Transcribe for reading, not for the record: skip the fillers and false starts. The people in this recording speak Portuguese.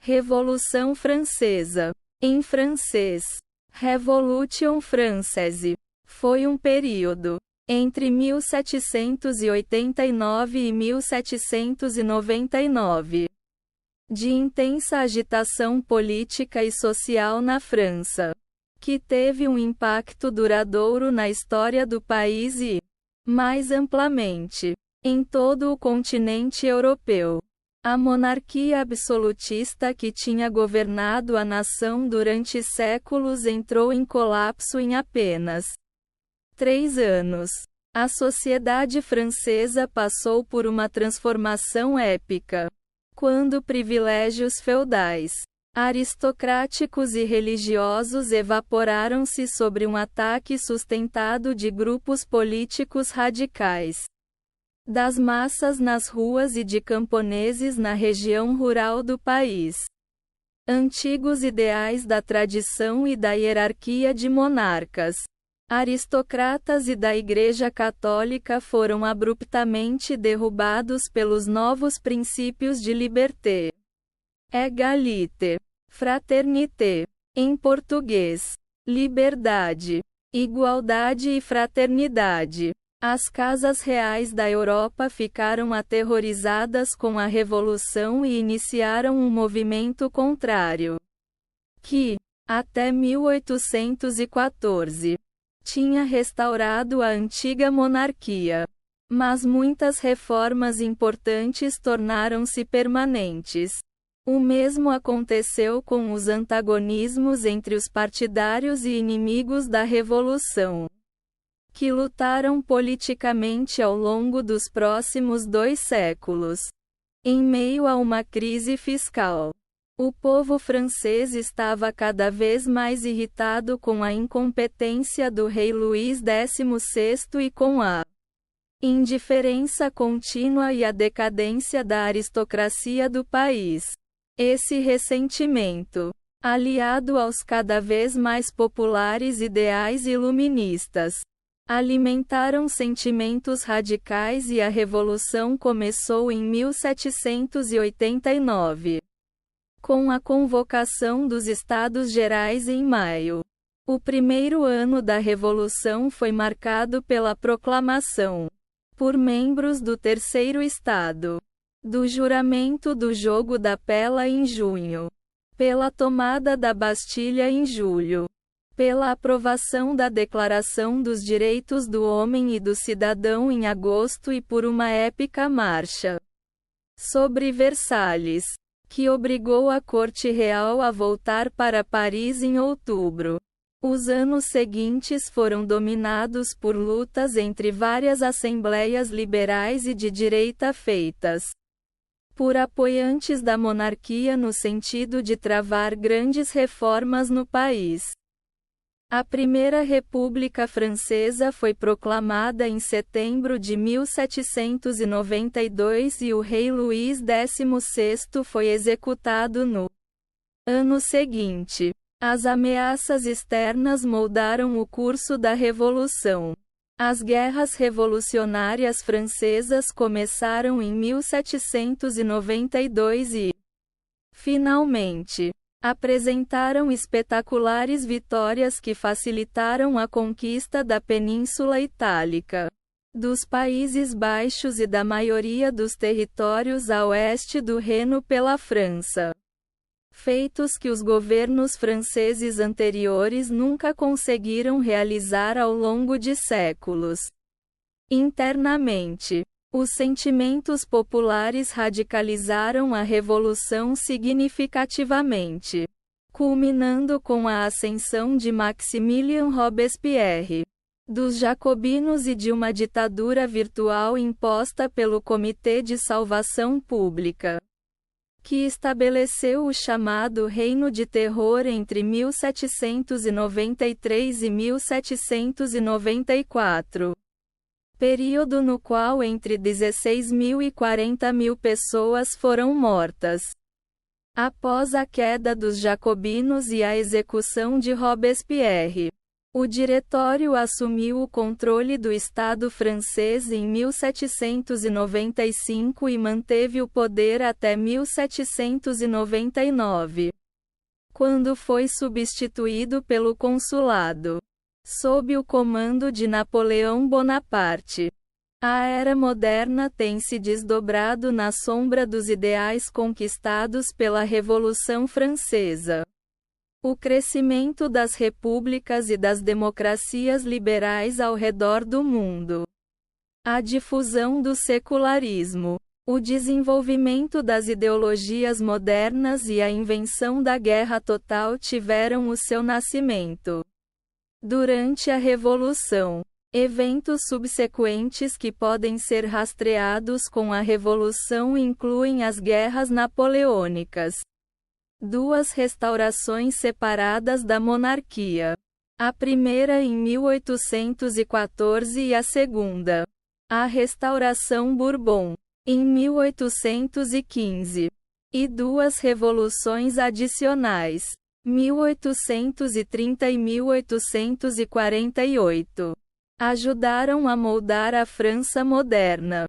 Revolução Francesa. Em francês, Révolution Française. Foi um período entre 1789 e 1799 de intensa agitação política e social na França, que teve um impacto duradouro na história do país e, mais amplamente, em todo o continente europeu. A monarquia absolutista que tinha governado a nação durante séculos entrou em colapso em apenas 3 anos. A sociedade francesa passou por uma transformação épica, quando privilégios feudais, aristocráticos e religiosos evaporaram-se sobre um ataque sustentado de grupos políticos radicais, das massas nas ruas e de camponeses na região rural do país. Antigos ideais da tradição e da hierarquia de monarcas, aristocratas e da Igreja Católica foram abruptamente derrubados pelos novos princípios de liberté, égalité, fraternité, em português, liberdade, igualdade e fraternidade. As casas reais da Europa ficaram aterrorizadas com a Revolução e iniciaram um movimento contrário, que, até 1814, tinha restaurado a antiga monarquia. Mas muitas reformas importantes tornaram-se permanentes. O mesmo aconteceu com os antagonismos entre os partidários e inimigos da Revolução, que lutaram politicamente ao longo dos próximos 2 séculos. Em meio a uma crise fiscal, o povo francês estava cada vez mais irritado com a incompetência do rei Luís XVI e com a indiferença contínua e a decadência da aristocracia do país. Esse ressentimento, aliado aos cada vez mais populares ideais iluministas, alimentaram sentimentos radicais e a revolução começou em 1789. Com a convocação dos Estados Gerais em maio. O primeiro ano da Revolução foi marcado pela proclamação, por membros do Terceiro Estado, do juramento do Jogo da Pela em junho, pela tomada da Bastilha em julho, pela aprovação da Declaração dos Direitos do Homem e do Cidadão em agosto e por uma épica marcha sobre Versalhes, que obrigou a Corte Real a voltar para Paris em outubro. Os anos seguintes foram dominados por lutas entre várias assembleias liberais e de direita feitas por apoiantes da monarquia no sentido de travar grandes reformas no país. A Primeira República Francesa foi proclamada em setembro de 1792 e o rei Luís XVI foi executado no ano seguinte. As ameaças externas moldaram o curso da Revolução. As guerras revolucionárias francesas começaram em 1792 e, finalmente, apresentaram espetaculares vitórias que facilitaram a conquista da Península Itálica, dos Países Baixos e da maioria dos territórios a oeste do Reno pela França. Feitos que os governos franceses anteriores nunca conseguiram realizar ao longo de séculos. Internamente, os sentimentos populares radicalizaram a Revolução significativamente, culminando com a ascensão de Maximilien Robespierre, dos jacobinos e de uma ditadura virtual imposta pelo Comitê de Salvação Pública, que estabeleceu o chamado Reino de Terror entre 1793 e 1794. Período no qual entre 16.000 e 40.000 pessoas foram mortas. Após a queda dos jacobinos e a execução de Robespierre, O Diretório assumiu o controle do Estado francês em 1795 e manteve o poder até 1799, quando foi substituído pelo Consulado, sob o comando de Napoleão Bonaparte. A era moderna tem se desdobrado na sombra dos ideais conquistados pela Revolução Francesa. O crescimento das repúblicas e das democracias liberais ao redor do mundo. A difusão do secularismo. O desenvolvimento das ideologias modernas e a invenção da guerra total tiveram o seu nascimento durante a Revolução. Eventos subsequentes que podem ser rastreados com a Revolução incluem as guerras napoleônicas, duas restaurações separadas da monarquia. A primeira em 1814 e a segunda, a Restauração Bourbon, em 1815. E duas revoluções adicionais, 1830 e 1848, ajudaram a moldar a França moderna.